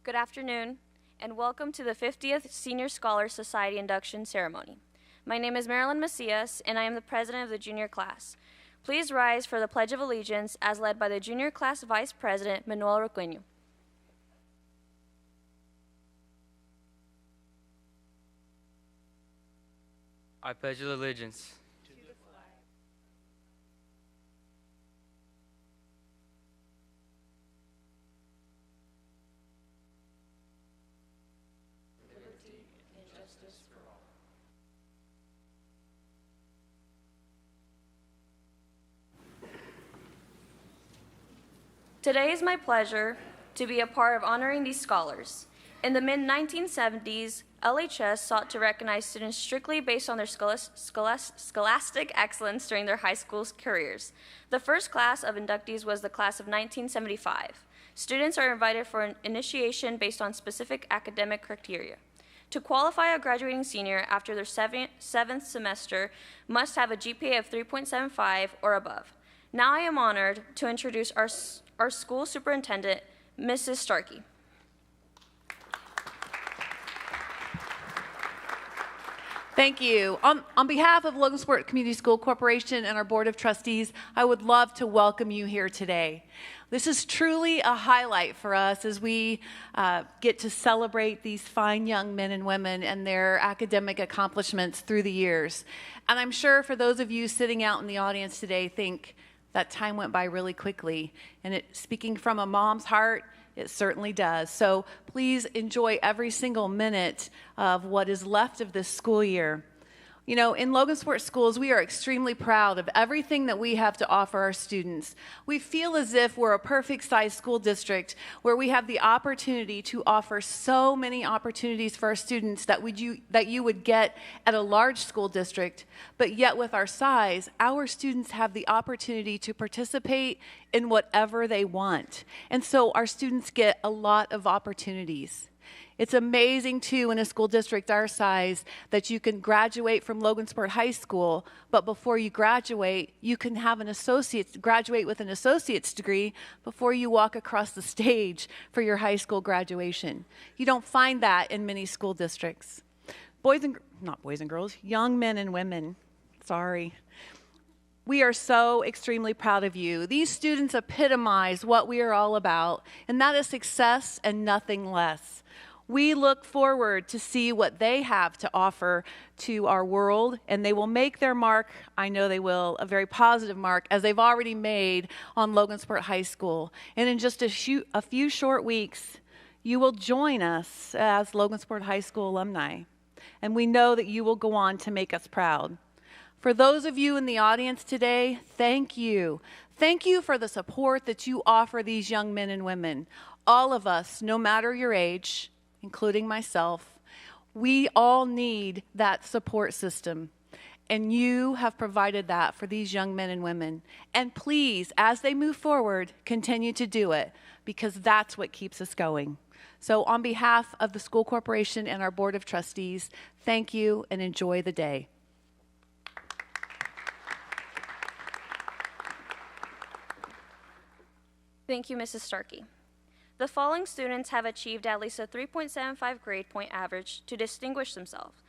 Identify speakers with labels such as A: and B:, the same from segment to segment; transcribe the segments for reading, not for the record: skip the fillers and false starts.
A: Good afternoon, and welcome to the 50th Senior Scholar Society Induction Ceremony. My name is Marilyn Macias, and I am the president of the junior class. Please rise for the Pledge of Allegiance as led by the junior class vice president, Manuel Requeño.
B: I pledge allegiance
C: to the flag liberty and justice for all.
A: Today is my pleasure to be a part of honoring these scholars. In the mid-1970s, LHS sought to recognize students strictly based on their scholastic excellence during their high school careers. The first class of inductees was the class of 1975. Students are invited for an initiation based on specific academic criteria. To qualify a graduating senior after their seventh semester must have a GPA of 3.75 or above. Now I am honored to introduce our school superintendent, Mrs. Starkey.
C: Thank you. On behalf of Logansport Community School Corporation and our Board of Trustees, I would love to welcome you here today. This is truly a highlight for us as we get to celebrate these fine young men and women and their academic accomplishments through the years. And I'm sure for those of you sitting out in the audience today think that time went by really quickly. And speaking from a mom's heart, it certainly does. So please enjoy every single minute of what is left of this school year. You know, in Logansport schools, we are extremely proud of everything that we have to offer our students. We feel as if we're a perfect-sized school district where we have the opportunity to offer so many opportunities for our students that you would get at a large school district. But yet with our size, our students have the opportunity to participate in whatever they want. And so our students get a lot of opportunities. It's amazing, too, in a school district our size that you can graduate from Logansport High School, but before you graduate, you can have graduate with an associate's degree before you walk across the stage for your high school graduation. You don't find that in many school districts. Young men and women, we are so extremely proud of you. These students epitomize what we are all about, and that is success and nothing less. We look forward to see what they have to offer to our world, and they will make their mark, I know they will, a very positive mark, as they've already made on Logansport High School. And in just a few short weeks, you will join us as Logansport High School alumni, and we know that you will go on to make us proud. For those of you in the audience today, thank you. Thank you for the support that you offer these young men and women. All of us, no matter your age, including myself, we all need that support system. And you have provided that for these young men and women. And please, as they move forward, continue to do it, because that's what keeps us going. So on behalf of the school corporation and our board of trustees, thank you and enjoy the day.
A: Thank you, Mrs. Starkey. The following students have achieved at least a 3.75 grade point average to distinguish themselves.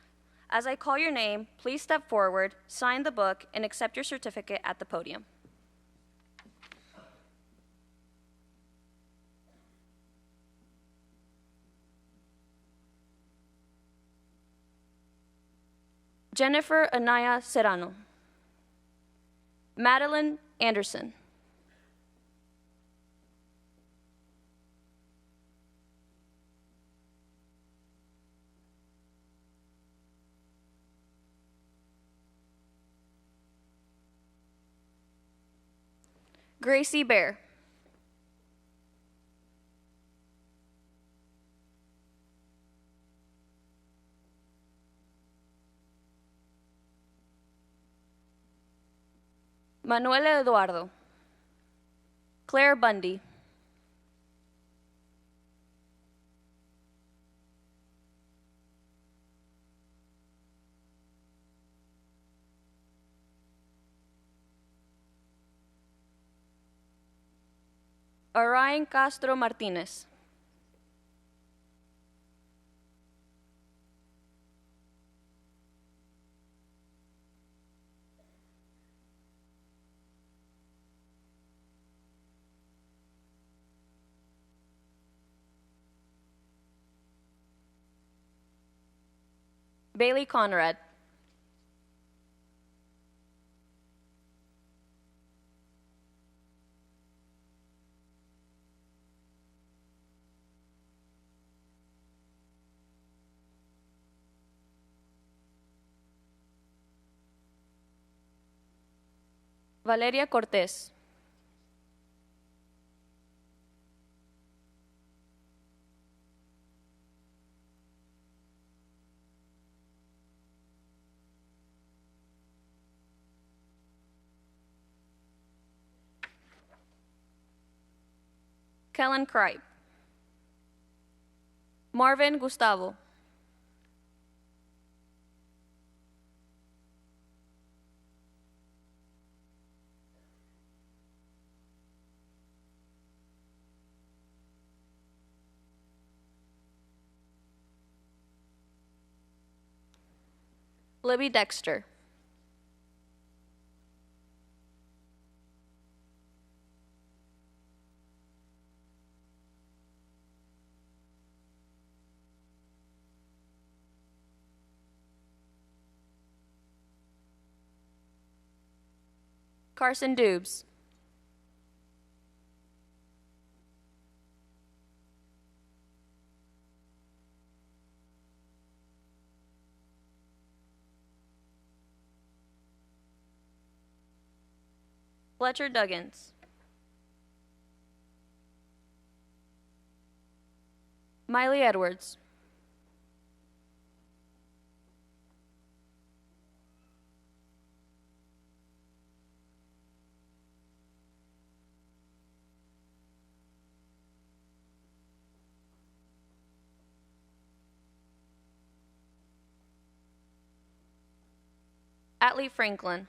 A: As I call your name, please step forward, sign the book, and accept your certificate at the podium. Jennifer Anaya Serrano. Madeline Anderson. Gracie Bear. Manuel Eduardo. Claire Bundy. Orion Castro Martinez. Bailey Conrad. Valeria Cortés. Kellen Kripe. Marvin Gustavo. Libby Dexter. Carson Dubes. Fletcher Duggins. Miley Edwards. Atlee Franklin.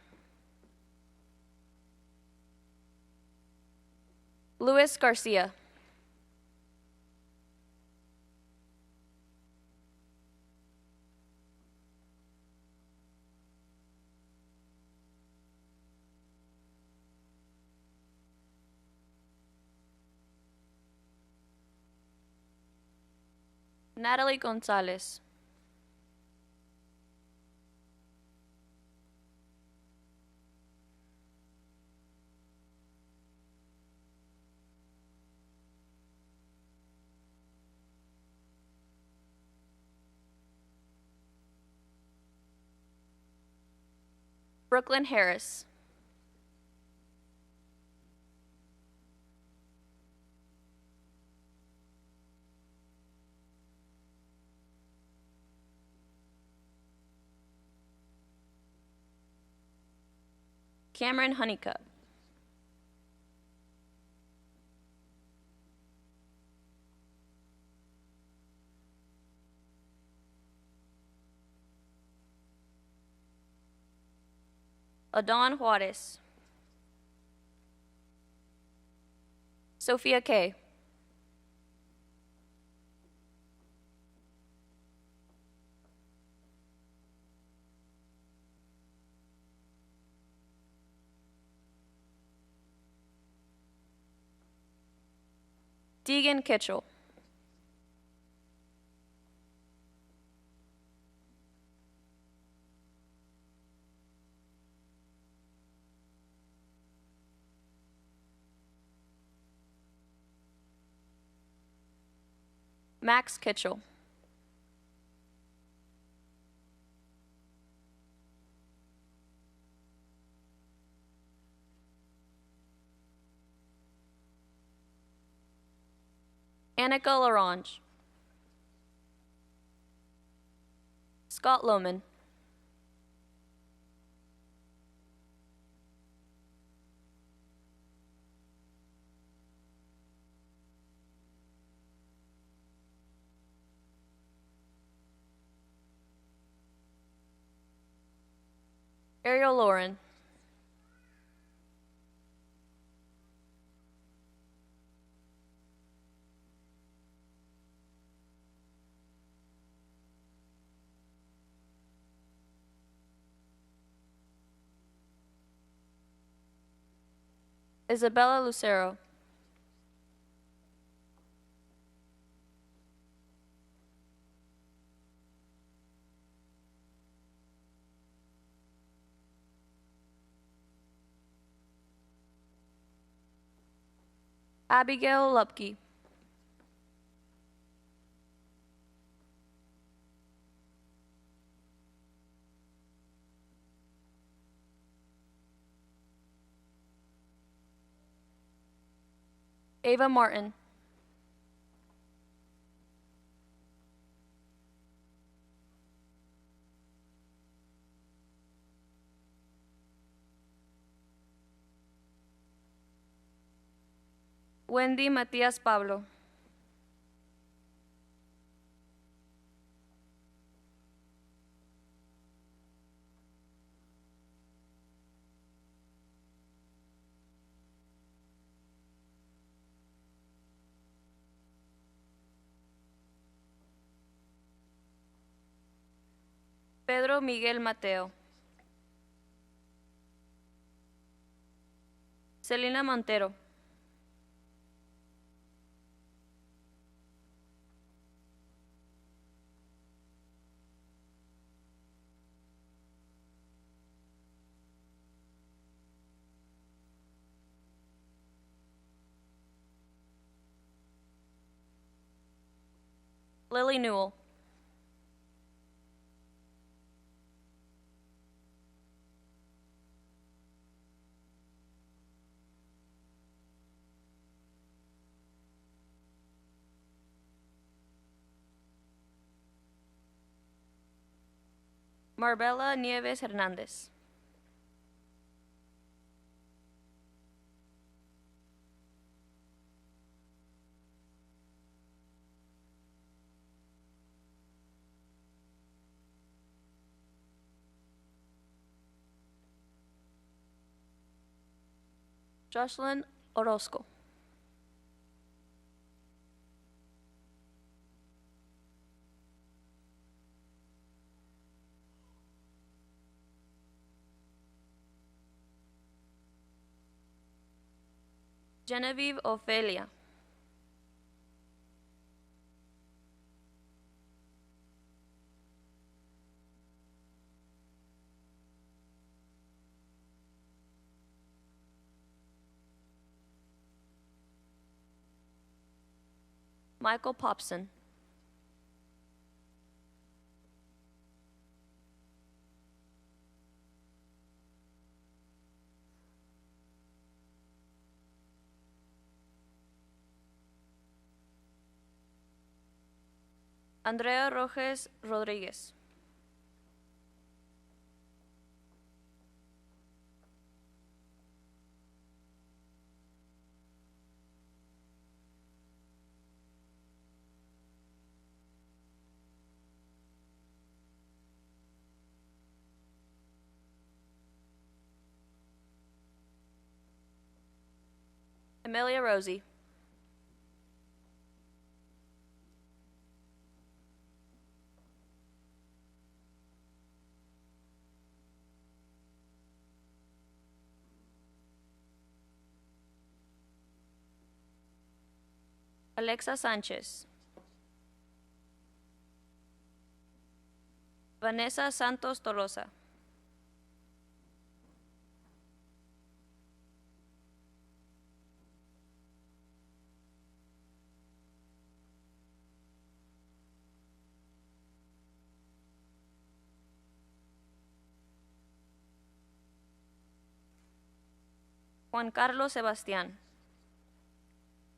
A: Luis Garcia. Natalie Gonzalez. Brooklyn Harris. Cameron Honeycutt. Adon Juarez. Sophia Kay. Deegan Kitchell. Max Kitchell. Annika Larange. Scott Lohman. Ariel Lauren. Isabella Lucero. Abigail Lupke. Ava Martin. Wendy Matias Pablo. Pedro Miguel Mateo. Celina Montero. Lily Newell. Marbella Nieves Hernandez. Jocelyn Orozco. Genevieve Ofelia. Michael Popson. Andrea Rojes Rodríguez. Amelia Rosie. Alexa Sánchez. Vanessa Santos Tolosa. Juan Carlos Sebastián.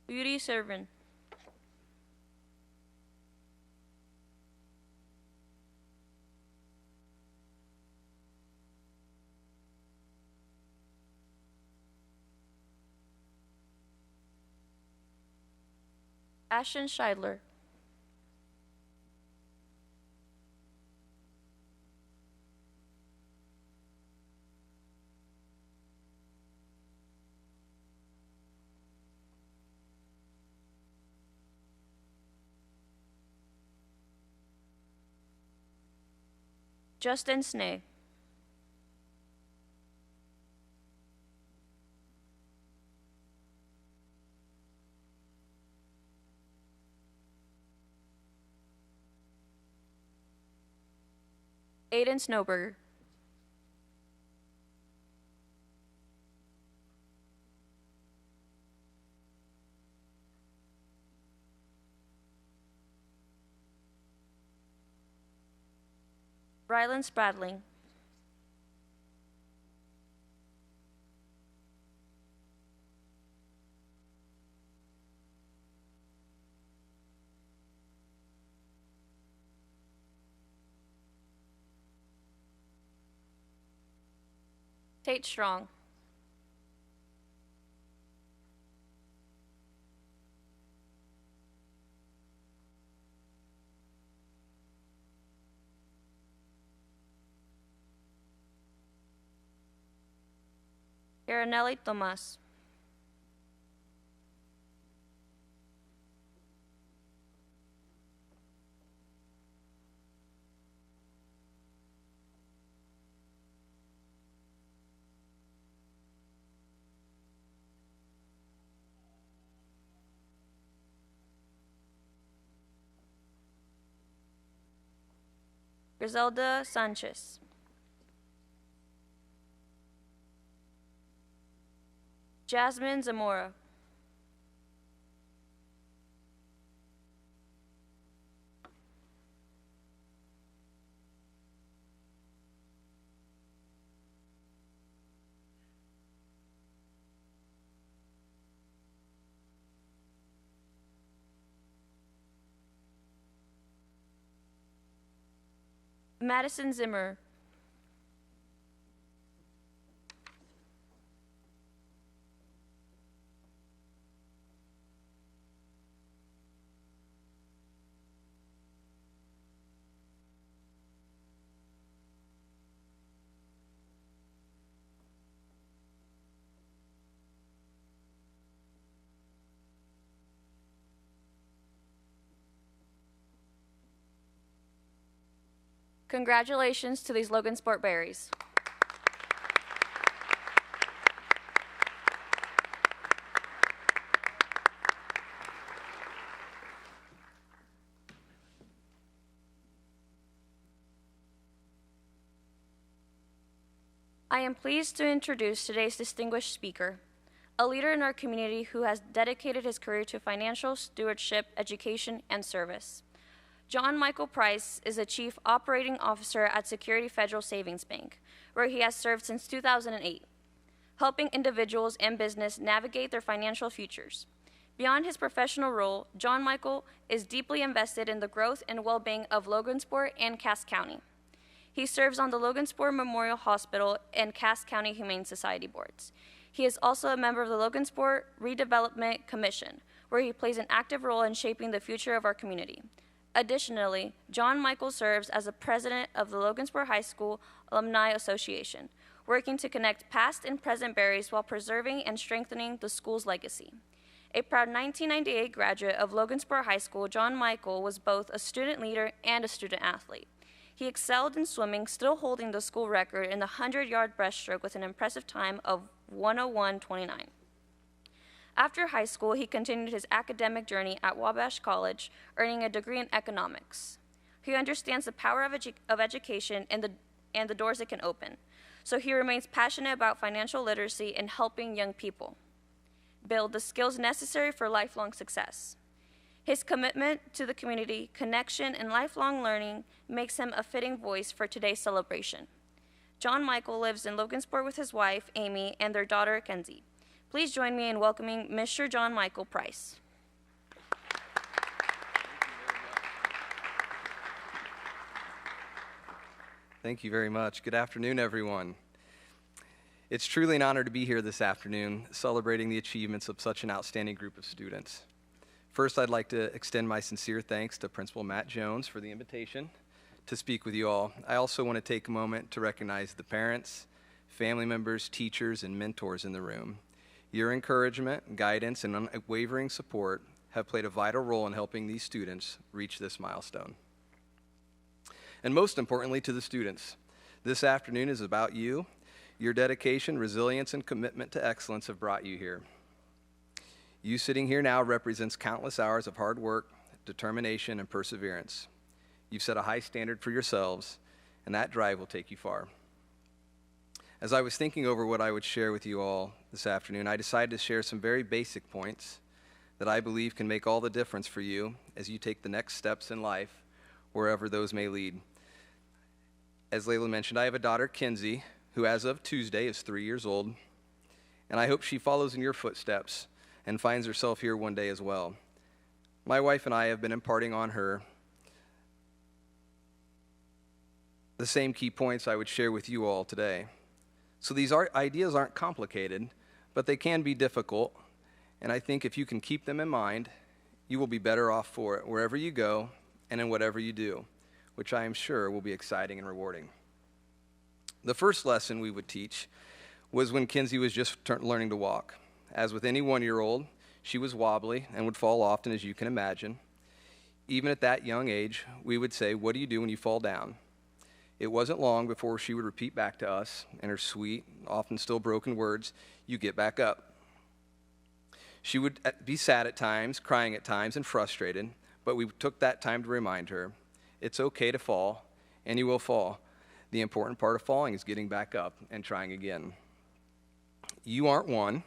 A: Beauty Servant. Ashton Scheidler. Justin Snee. Aiden Snowberger. Rylan Spradling. Tate Strong. Karanelli Tomas. Griselda Sanchez. Jasmine Zamora. Madison Zimmer. Congratulations to these Logansport berries. I am pleased to introduce today's distinguished speaker, a leader in our community who has dedicated his career to financial stewardship, education, and service. John Michael Price is a Chief Operating Officer at Security Federal Savings Bank, where he has served since 2008, helping individuals and business navigate their financial futures. Beyond his professional role, John Michael is deeply invested in the growth and well-being of Logansport and Cass County. He serves on the Logansport Memorial Hospital and Cass County Humane Society boards. He is also a member of the Logansport Redevelopment Commission, where he plays an active role in shaping the future of our community. Additionally, John Michael serves as the president of the Logansport High School Alumni Association, working to connect past and present berries while preserving and strengthening the school's legacy. A proud 1998 graduate of Logansport High School, John Michael was both a student leader and a student athlete. He excelled in swimming, still holding the school record in the 100-yard breaststroke with an impressive time of 1:01:29. After high school, he continued his academic journey at Wabash College, earning a degree in economics. He understands the power of education and the doors it can open, so he remains passionate about financial literacy and helping young people build the skills necessary for lifelong success. His commitment to the community, connection, and lifelong learning makes him a fitting voice for today's celebration. John Michael lives in Logansport with his wife, Amy, and their daughter, Kenzie. Please join me in welcoming Mr. John Michael Price.
D: Thank you very much. Good afternoon, everyone. It's truly an honor to be here this afternoon, celebrating the achievements of such an outstanding group of students. First, I'd like to extend my sincere thanks to Principal Matt Jones for the invitation to speak with you all. I also want to take a moment to recognize the parents, family members, teachers, and mentors in the room. Your encouragement, guidance, and unwavering support have played a vital role in helping these students reach this milestone. And most importantly, to the students, this afternoon is about you. Your dedication, resilience, and commitment to excellence have brought you here. You sitting here now represents countless hours of hard work, determination, and perseverance. You've set a high standard for yourselves, and that drive will take you far. As I was thinking over what I would share with you all this afternoon, I decided to share some very basic points that I believe can make all the difference for you as you take the next steps in life, wherever those may lead. As Layla mentioned, I have a daughter, Kinsey, who as of Tuesday is 3 years old, and I hope she follows in your footsteps and finds herself here one day as well. My wife and I have been imparting on her the same key points I would share with you all today. So these ideas aren't complicated, but they can be difficult, and I think if you can keep them in mind, you will be better off for it wherever you go and in whatever you do, which I am sure will be exciting and rewarding. The first lesson we would teach was when Kinsey was just learning to walk. As with any 1-year-old, she was wobbly and would fall often, as you can imagine. Even at that young age, we would say, "What do you do when you fall down?" It wasn't long before she would repeat back to us in her sweet, often still broken words, "You get back up." She would be sad at times, crying at times, and frustrated, but we took that time to remind her, it's okay to fall, and you will fall. The important part of falling is getting back up and trying again. You aren't one,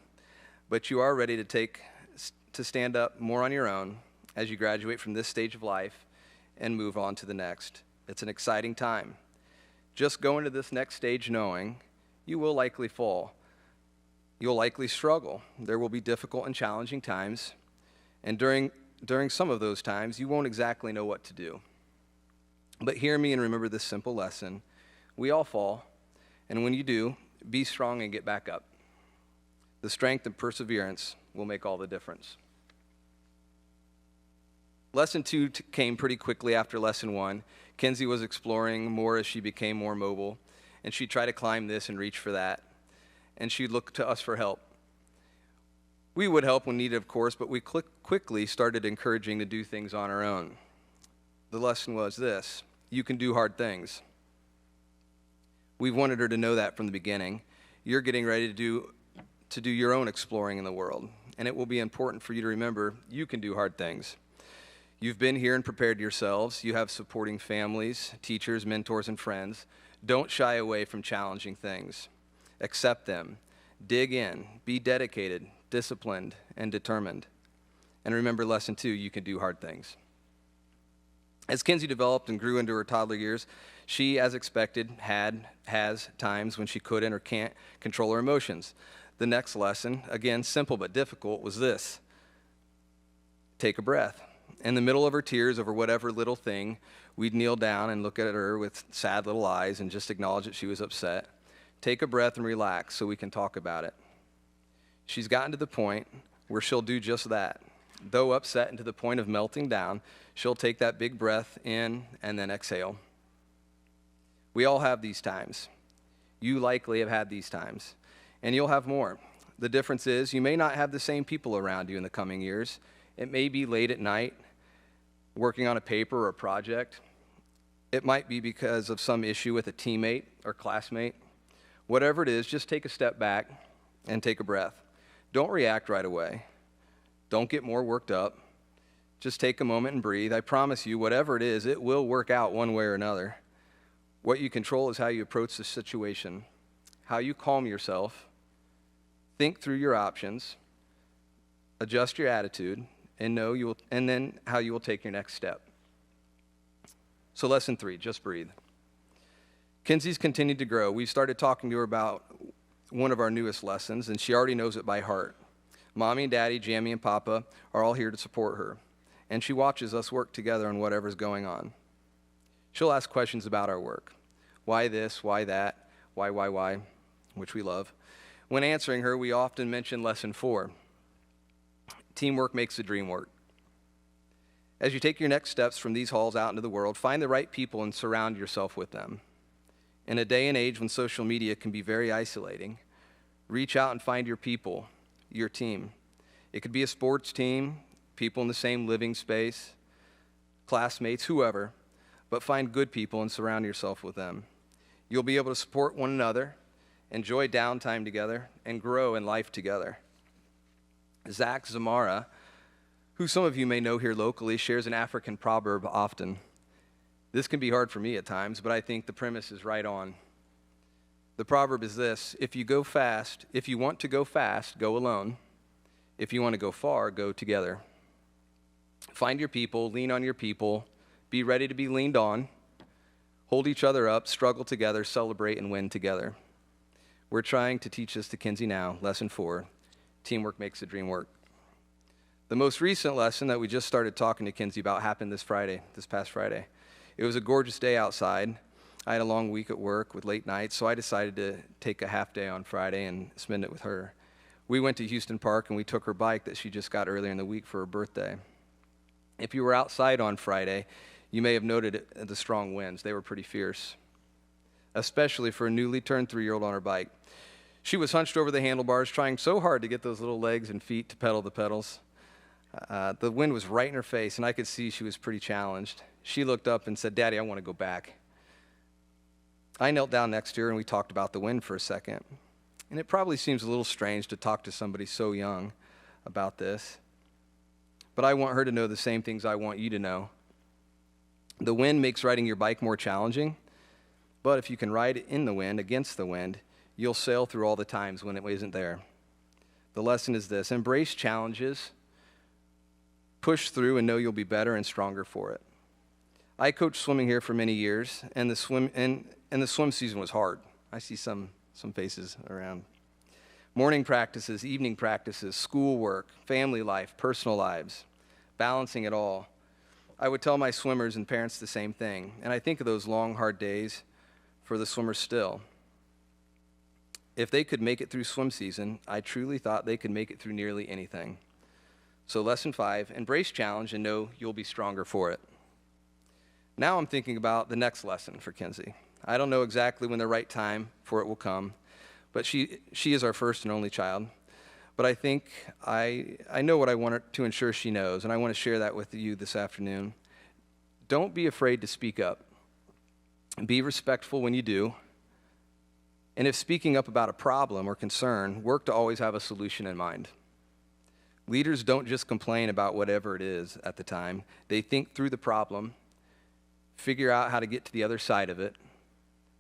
D: but you are ready to stand up more on your own as you graduate from this stage of life and move on to the next. It's an exciting time. Just go into this next stage knowing you will likely fall. You'll likely struggle. There will be difficult and challenging times, and during some of those times, you won't exactly know what to do. But hear me and remember this simple lesson. We all fall, and when you do, be strong and get back up. The strength and perseverance will make all the difference. Lesson 2 came pretty quickly after lesson 1. Kinsey was exploring more as she became more mobile, and she'd try to climb this and reach for that, and she'd look to us for help. We would help when needed, of course, but we quickly started encouraging to do things on our own. The lesson was this: you can do hard things. We wanted her to know that from the beginning. You're getting ready to do your own exploring in the world, and it will be important for you to remember you can do hard things. You've been here and prepared yourselves. You have supporting families, teachers, mentors, and friends. Don't shy away from challenging things. Accept them. Dig in. Be dedicated, disciplined, and determined. And remember lesson 2, you can do hard things. As Kinsey developed and grew into her toddler years, she, as expected, has times when she couldn't or can't control her emotions. The next lesson, again, simple but difficult, was this: take a breath. In the middle of her tears over whatever little thing, we'd kneel down and look at her with sad little eyes and just acknowledge that she was upset. Take a breath and relax so we can talk about it. She's gotten to the point where she'll do just that. Though upset and to the point of melting down, she'll take that big breath in and then exhale. We all have these times. You likely have had these times, and you'll have more. The difference is you may not have the same people around you in the coming years. It may be late at night, working on a paper or a project. It might be because of some issue with a teammate or classmate. Whatever it is, just take a step back and take a breath. Don't react right away. Don't get more worked up. Just take a moment and breathe. I promise you, whatever it is, it will work out one way or another. What you control is how you approach the situation, how you calm yourself, think through your options, adjust your attitude, and then how you will take your next step. So lesson 3, just breathe. Kinsey's continued to grow. We started talking to her about one of our newest lessons, and she already knows it by heart. Mommy and Daddy, Jamie and Papa are all here to support her, and she watches us work together on whatever's going on. She'll ask questions about our work. Why this? Why that? Why? Which we love. When answering her, we often mention lesson 4. Teamwork makes the dream work. As you take your next steps from these halls out into the world, find the right people and surround yourself with them. In a day and age when social media can be very isolating, reach out and find your people, your team. It could be a sports team, people in the same living space, classmates, whoever, but find good people and surround yourself with them. You'll be able to support one another, enjoy downtime together, and grow in life together. Zach Zamara, who some of you may know here locally, shares an African proverb often. This can be hard for me at times, but I think the premise is right on. The proverb is this: if you want to go fast, go alone. If you want to go far, go together. Find your people, lean on your people, be ready to be leaned on. hold each other up, struggle together, celebrate, and win together. We're trying to teach this to Kinsey now, lesson 4, teamwork makes the dream work. The most recent lesson that we just started talking to Kinsey about happened this past Friday. It was a gorgeous day outside. I had a long week at work with late nights, so I decided to take a half day on Friday and spend it with her. We went to Houston Park and we took her bike that she just got earlier in the week for her birthday. If you were outside on Friday, you may have noted the strong winds. They were pretty fierce, especially for a newly turned 3-year-old on her bike. She was hunched over the handlebars, trying so hard to get those little legs and feet to pedal the pedals. The wind was right in her face, and I could see she was pretty challenged. She looked up and said, "Daddy, I want to go back." I knelt down next to her, and we talked about the wind for a second. And it probably seems a little strange to talk to somebody so young about this, but I want her to know the same things I want you to know. The wind makes riding your bike more challenging, but if you can ride in the wind, against the wind, you'll sail through all the times when it isn't there. The lesson is this: embrace challenges, push through, and know you'll be better and stronger for it. I coached swimming here for many years, and the swim season was hard. I see some faces around. Morning practices, evening practices, schoolwork, family life, personal lives, balancing it all. I would tell my swimmers and parents the same thing, and I think of those long, hard days for the swimmers still. If they could make it through swim season, I truly thought they could make it through nearly anything. So lesson 5, embrace challenge and know you'll be stronger for it. Now I'm thinking about the next lesson for Kinsey. I don't know exactly when the right time for it will come, but she is our first and only child. But I think I know what I want her to ensure she knows, and I want to share that with you this afternoon. Don't be afraid to speak up. Be respectful when you do. And if speaking up about a problem or concern, work to always have a solution in mind. Leaders don't just complain about whatever it is at the time. They think through the problem, figure out how to get to the other side of it,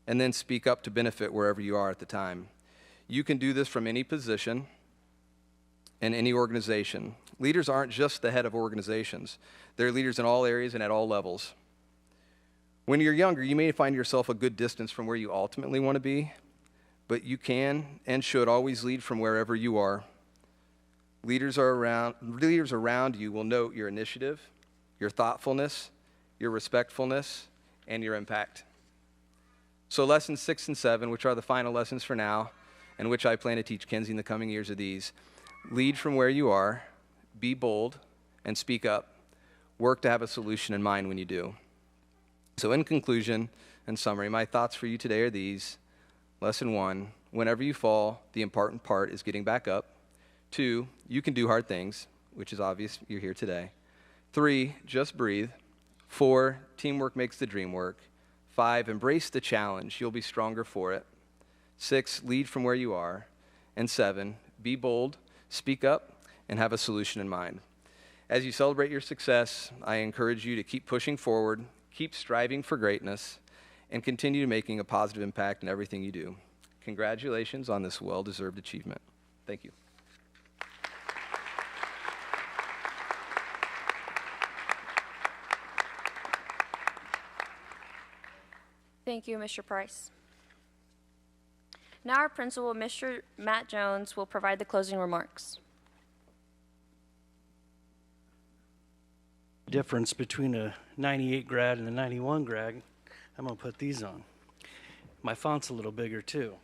D: and then speak up to benefit wherever you are at the time. You can do this from any position in any organization. Leaders aren't just the head of organizations. They're leaders in all areas and at all levels. When you're younger, you may find yourself a good distance from where you ultimately want to be, but you can and should always lead from wherever you are. Leaders around you will note your initiative, your thoughtfulness, your respectfulness, and your impact. So lessons 6 and 7, which are the final lessons for now, and which I plan to teach Kinsey in the coming years, are these: lead from where you are, be bold, and speak up. Work to have a solution in mind when you do. So in conclusion and summary, my thoughts for you today are these. Lesson 1, whenever you fall, the important part is getting back up. 2, you can do hard things, which is obvious you're here today. 3, just breathe. 4, teamwork makes the dream work. 5, embrace the challenge. You'll be stronger for it. 6, lead from where you are. And 7, be bold, speak up, and have a solution in mind. As you celebrate your success, I encourage you to keep pushing forward, keep striving for greatness, and continue making a positive impact in everything you do. Congratulations on this well-deserved achievement. Thank you.
A: Thank you, Mr. Price. Now our principal, Mr. Matt Jones, will provide the closing remarks.
E: Difference between a 98 grad and a 91 grad, I'm going to put these on. My font's a little bigger too.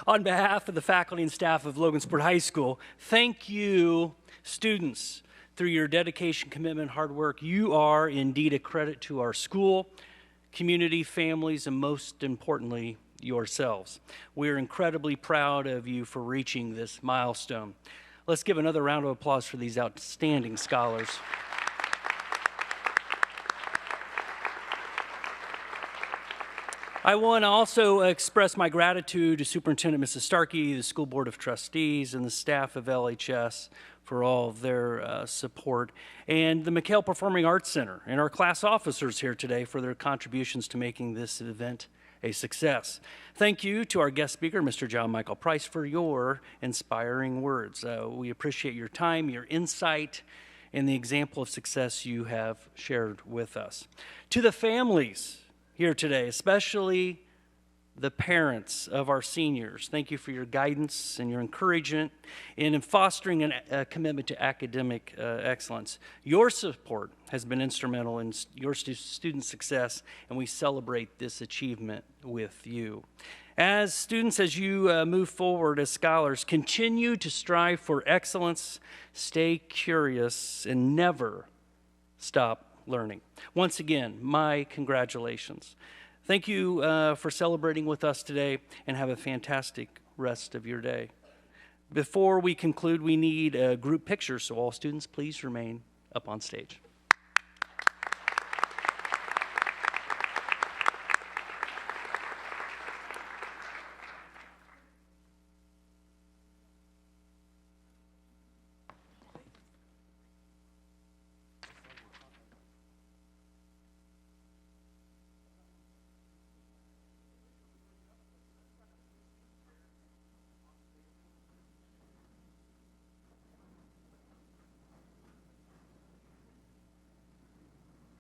E: On behalf of the faculty and staff of Logansport High School, thank you, students. Through your dedication, commitment, hard work, you are indeed a credit to our school, community, families, and most importantly, yourselves. We're incredibly proud of you for reaching this milestone. Let's give another round of applause for these outstanding scholars. I want to also express my gratitude to Superintendent Mrs. Starkey, the School Board of Trustees, and the staff of LHS for all of their support, and the McHale Performing Arts Center and our class officers here today for their contributions to making this event a success. Thank you to our guest speaker, Mr. John Michael Price, for your inspiring words. We appreciate your time, your insight, and the example of success you have shared with us. To the families here today, especially the parents of our seniors. Thank you for your guidance and your encouragement in fostering a commitment to academic excellence. Your support has been instrumental in your student success, and we celebrate this achievement with you. As students, as you move forward as scholars, continue to strive for excellence, stay curious, and never stop learning. Once again, my congratulations. Thank you for celebrating with us today, and have a fantastic rest of your day. Before we conclude, we need a group picture, so all students, please remain up on stage.